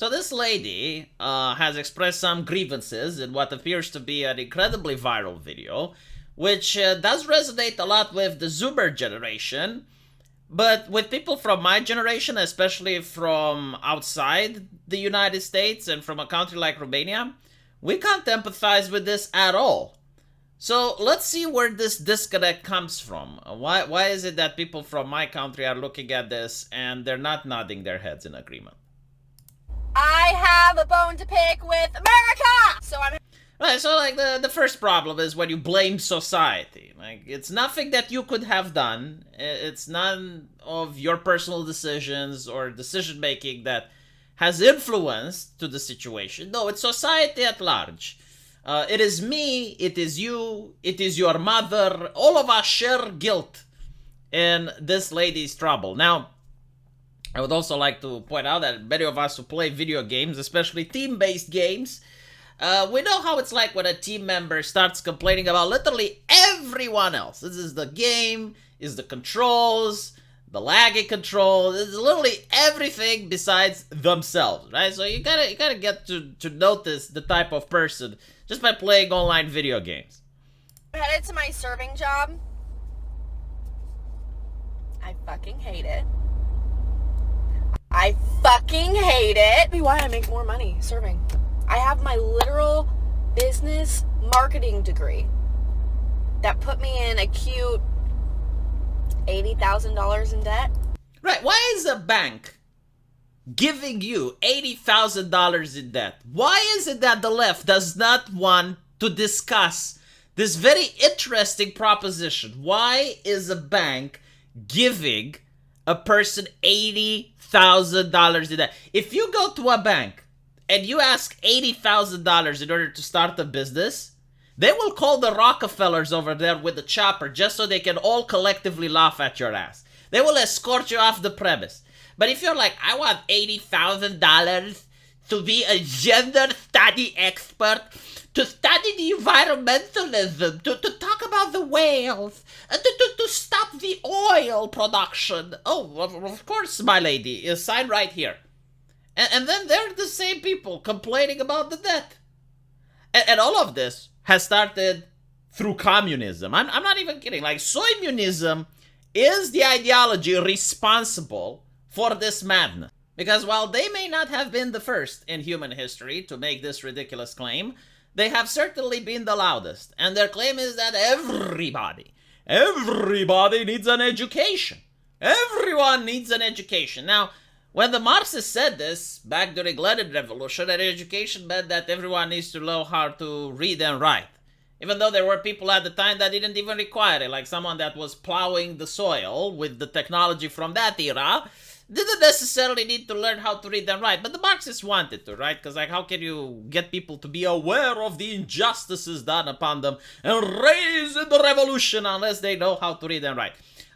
So this lady has expressed some grievances in what appears to be an incredibly viral video, which does resonate a lot with the Zoomer generation, but with people from my generation, especially from outside the United States and from a country like Romania, we can't empathize with this at all. So let's see where this disconnect comes from. Why is it that people from my country are looking at this and they're not nodding their heads in agreement? I have a bone to pick with America! So I'm... Right, so like the first problem is when you blame society. Like, it's nothing that you could have done. It's none of your personal decisions or decision making that has influence to the situation. No, it's society at large. It is me, it is you, it is your mother. All of us share guilt in this lady's trouble. Now, I would also like to point out that many of us who play video games, especially team-based games, we know how it's like when a team member starts complaining about literally everyone else. This is the game, is the controls, the laggy controls, it's literally everything besides themselves, right? So you gotta get to notice the type of person just by playing online video games. I'm headed to my serving job. I fucking hate it. I fucking hate it. Tell me why I make more money serving. I have my literal business marketing degree that put me in a cute $80,000 in debt. Right, why is a bank giving you $80,000 in debt? Why is it that the left does not want to discuss this very interesting proposition? Why is a bank giving a person $80,000 in debt? If you go to a bank and you ask $80,000 in order to start a business, they will call the Rockefellers over there with the chopper just so they can all collectively laugh at your ass. They will escort you off the premise. But if you're like, I want $80,000 to be a gender study expert, to study the environmentalism, to talk about the whales, to stop the oil production. Oh, well, of course, my lady, sign right here. And then they're the same people complaining about the debt. And all of this has started through communism. I'm not even kidding. Like, soymunism is the ideology responsible for this madness. Because while they may not have been the first in human history to make this ridiculous claim, they have certainly been the loudest. And their claim is that everybody needs an education. Everyone needs an education. Now, when the Marxists said this, back during Lenin Revolution, that education meant that everyone needs to know how to read and write. Even though there were people at the time that didn't even require it, like someone that was plowing the soil with the technology from that era, didn't necessarily need to learn how to read and write. But the Marxists wanted to, right? Because, like, how can you get people to be aware of the injustices done upon them and raise in the revolution unless they know how to read and write?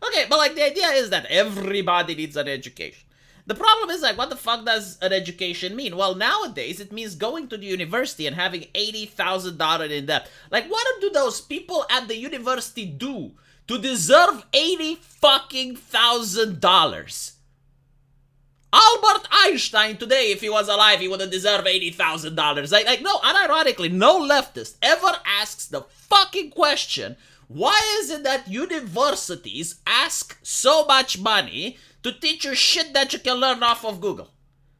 Okay, but, like, the idea is that everybody needs an education. The problem is, like, what the fuck does an education mean? Well, nowadays, it means going to the university and having $80,000 in debt. Like, what do those people at the university do to deserve $80,000? Albert Einstein today, if he was alive, he wouldn't deserve $80,000. Like, no, unironically, no leftist ever asks the fucking question, why is it that universities ask so much money to teach you shit that you can learn off of Google?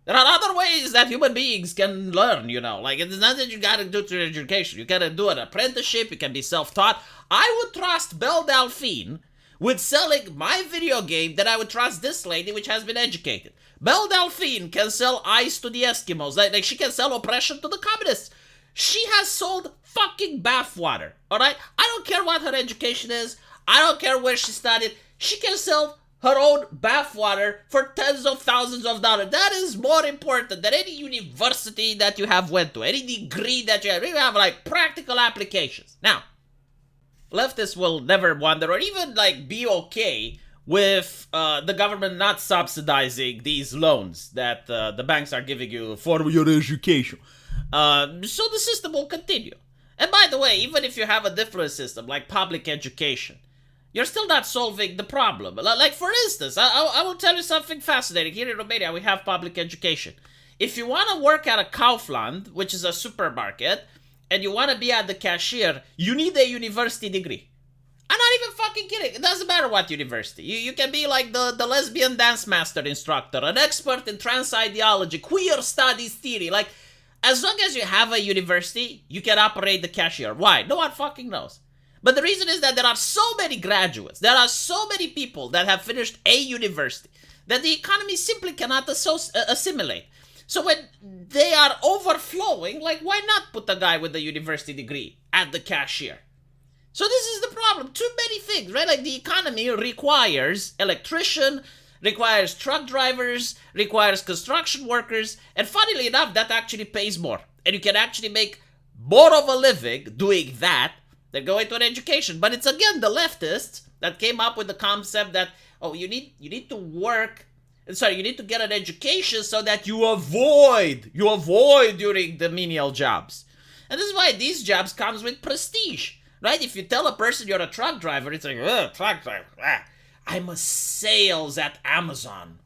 There are other ways that human beings can learn, you know. Like, it's not that you gotta do through education. You gotta do an apprenticeship, you can be self-taught. I would trust Belle Delphine with selling my video game than I would trust this lady, which has been educated. Belle Delphine can sell ice to the Eskimos. Like, she can sell oppression to the communists. She has sold fucking bathwater, alright? I don't care what her education is. I don't care where she studied. She can sell her own bathwater for tens of thousands of dollars. That is more important than any university that you have went to, any degree that you have. You have, like, practical applications. Now, leftists will never wonder or even, like, be okay with the government not subsidizing these loans that the banks are giving you for your education. So the system will continue. And by the way, even if you have a different system, like public education, you're still not solving the problem. Like, for instance, I will tell you something fascinating. Here in Romania, we have public education. If you want to work at a Kaufland, which is a supermarket, and you want to be at the cashier, you need a university degree. I'm not even fucking kidding. It doesn't matter what university. You can be like the lesbian dance master instructor, an expert in trans ideology, queer studies theory. Like, as long as you have a university, you can operate the cashier. Why? No one fucking knows. But the reason is that there are so many graduates, there are so many people that have finished a university that the economy simply cannot assimilate. So when they are overflowing, like, why not put a guy with a university degree at the cashier? So this is the problem. Too many things, right? Like, the economy requires electrician, requires truck drivers, requires construction workers, and funnily enough, that actually pays more. And you can actually make more of a living doing that than going to an education. But it's again the leftists that came up with the concept that, oh, you need to work. Sorry, you need to get an education so that you avoid doing the menial jobs. And this is why these jobs comes with prestige, right? If you tell a person you're a truck driver, it's like, truck driver, I'm a sales at Amazon.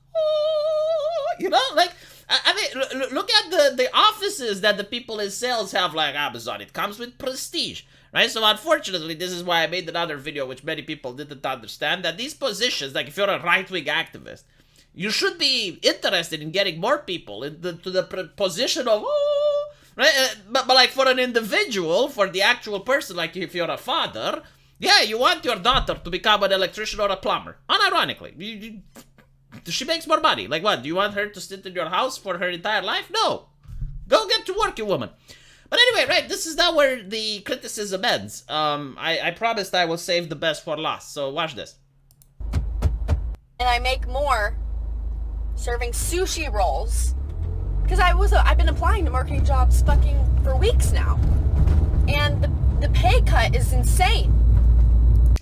You know, like, I mean, look at the offices that the people in sales have like Amazon. It comes with prestige, right? So unfortunately, this is why I made another video, which many people didn't understand, that these positions, like if you're a right-wing activist, you should be interested in getting more people to the position of, right? But like for an individual, for the actual person, like if you're a father, yeah, you want your daughter to become an electrician or a plumber. Unironically. She makes more money. Like what? Do you want her to sit in your house for her entire life? No. Go get to work, you woman. But anyway, right, this is not where the criticism ends. I promised I will save the best for last, so watch this. And I make more serving sushi rolls because I've been applying to marketing jobs fucking for weeks now, and the pay cut is insane.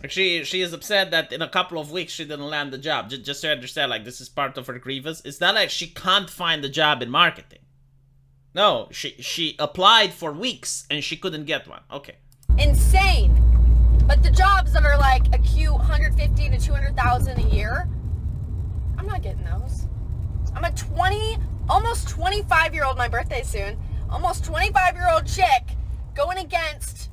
She is upset that in a couple of weeks she didn't land the job. Just so you understand, like, this is part of her grievance. It's not like she can't find a job in marketing. No, she applied for weeks and she couldn't get one. Okay. Insane. But the jobs that are like a cute 150 to 200,000 a year, I'm not getting those. I'm a almost 25-year-old, my birthday soon, almost 25-year-old chick going against,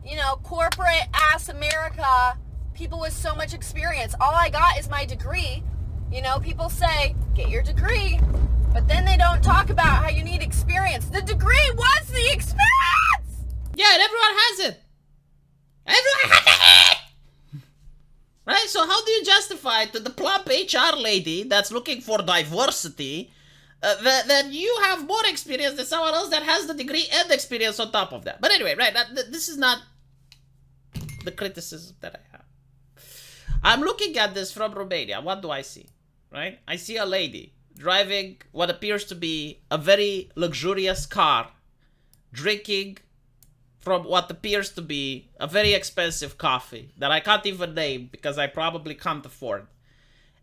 you know, corporate ass America, people with so much experience. All I got is my degree. You know, people say, get your degree, but then they don't talk about how you need experience. The degree was the experience! Yeah, and everyone has it. Everyone has it! Right, so how do you justify to the plump HR lady that's looking for diversity that you have more experience than someone else that has the degree and experience on top of that? But anyway, right, this is not the criticism that I have. I'm looking at this from Romania. What do I see? Right? I see a lady driving what appears to be a very luxurious car, drinking from what appears to be a very expensive coffee that I can't even name because I probably can't afford.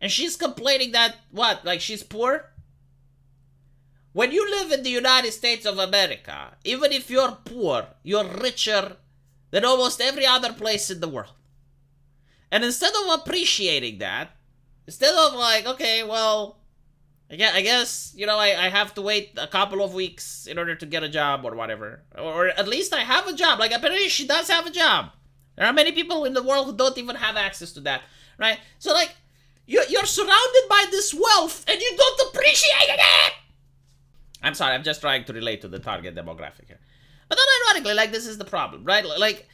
And she's complaining that, what, like she's poor? When you live in the United States of America, even if you're poor, you're richer than almost every other place in the world. And instead of appreciating that, instead of like, okay, well, I guess, you know, I have to wait a couple of weeks in order to get a job or whatever. Or at least I have a job. Like, apparently she does have a job. There are many people in the world who don't even have access to that, right? So, like, you're surrounded by this wealth and you don't appreciate it! I'm sorry, I'm just trying to relate to the target demographic here. But then ironically, like, this is the problem, right? Like,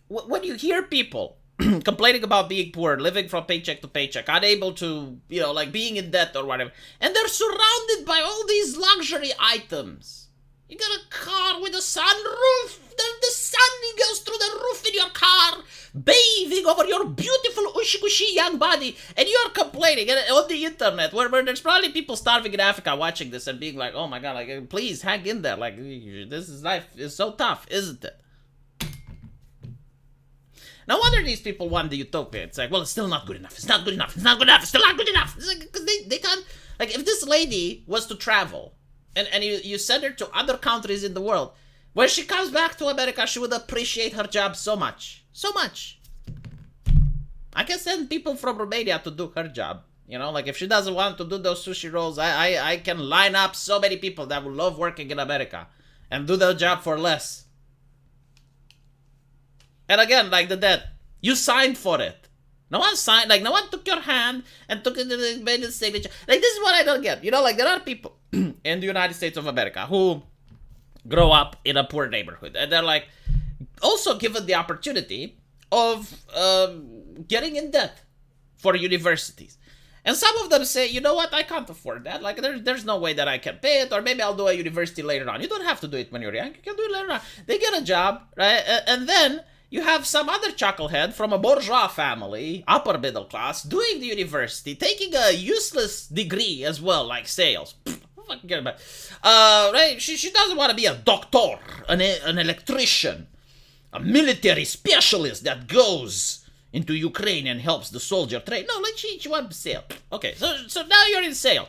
when you hear people complaining about being poor, living from paycheck to paycheck, unable to, you know, like being in debt or whatever, and they're surrounded by all these luxury items. You got a car with a sunroof, the sun goes through the roof in your car, bathing over your beautiful ushi-cushy young body, and you're complaining and on the internet, where there's probably people starving in Africa watching this and being like, oh my god, like, please hang in there, like, this is life is so tough, isn't it? No wonder these people want the utopia. It's like, well, it's still not good enough. It's not good enough. It's not good enough. It's still not good enough. It's like, because they can't, like, if this lady was to travel and you send her to other countries in the world, when she comes back to America, she would appreciate her job so much. So much. I can send people from Romania to do her job. You know, like if she doesn't want to do those sushi rolls, I can line up so many people that would love working in America and do their job for less. And again, like the debt, you signed for it. No one signed, like no one took your hand and took it to the made the signature. Like this is what I don't get. You know, like there are people in the United States of America who grow up in a poor neighborhood, and they're like also given the opportunity of getting in debt for universities. And some of them say, you know what, I can't afford that. Like, there's no way that I can pay it, or maybe I'll do a university later on. You don't have to do it when you're young. You can do it later on. They get a job, right? And then you have some other chucklehead from a bourgeois family, upper middle class, doing the university, taking a useless degree as well, like sales. Forget about it. Right? She doesn't want to be a doctor, an electrician, a military specialist that goes into Ukraine and helps the soldier trade. No, like she wants to sail. Okay, so now you're in sales.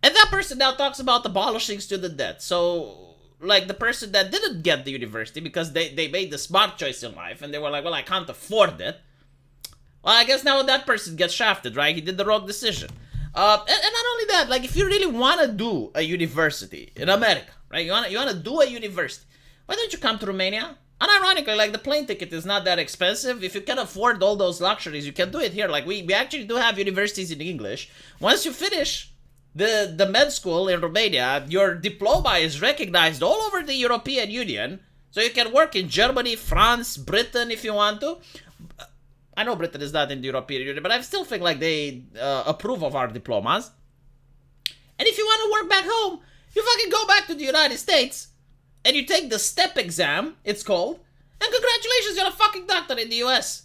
And that person now talks about abolishing student debt. So, like the person that didn't get the university because they made the smart choice in life and they were like, well, I can't afford it. Well, I guess now that person gets shafted, right? He did the wrong decision. And not only that, like if you really want to do a university in America, right? You want to do a university. Why don't you come to Romania? And ironically, like the plane ticket is not that expensive. If you can afford all those luxuries, you can do it here. Like we actually do have universities in English. Once you finish the med school in Romania, your diploma is recognized all over the European Union. So you can work in Germany, France, Britain if you want to. I know Britain is not in the European Union, but I still think like they approve of our diplomas. And if you want to work back home, you fucking go back to the United States. And you take the STEP exam, it's called, and congratulations, you're a fucking doctor in the US.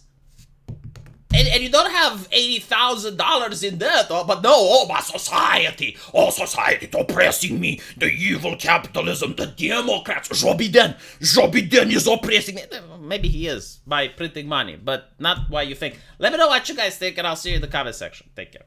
And you don't have $80,000 in debt, but no, my society, society is oppressing me, the evil capitalism, the Democrats, Joe Biden is oppressing me. Maybe he is, by printing money, but not why you think. Let me know what you guys think, and I'll see you in the comment section. Take care.